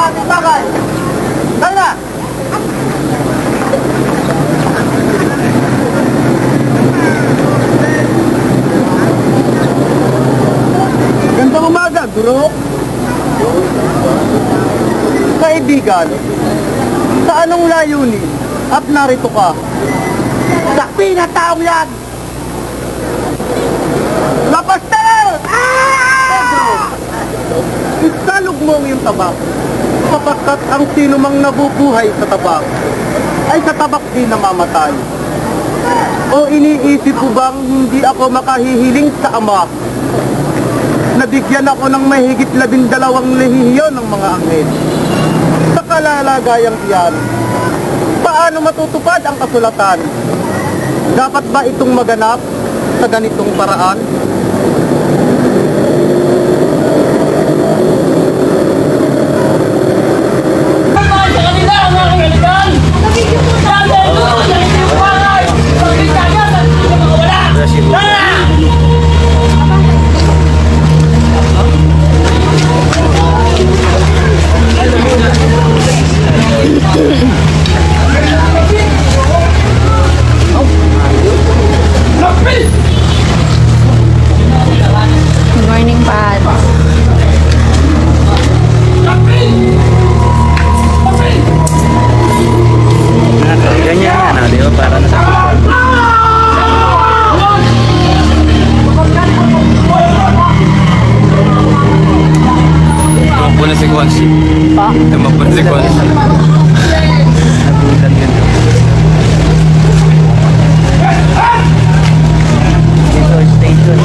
ating bagay. Tayo na! Gandang umaga, guro. Kaibigan, sa anong layunin at narito ka? Sakpi na taong yan! Lapastel! Pedro, isalog mo ang iyong tabak, sapagkat ang sino mang nabubuhay sa tabak ay sa tabak din namamatay. O iniisip ko bang hindi ako makahihiling sa Ama? Nabigyan ako ng mahigit 12 lehiyon ng mga anghel. Sa kalalagayang iyan, paano matutupad ang kasulatan? Dapat ba itong maganap sa ganitong paraan? Good morning, Pat. Ganyan, ano, di ba? Para na sa tumakbo na si Consi. Pa? Tumakbo na si Consi. Nagulan yun. Station.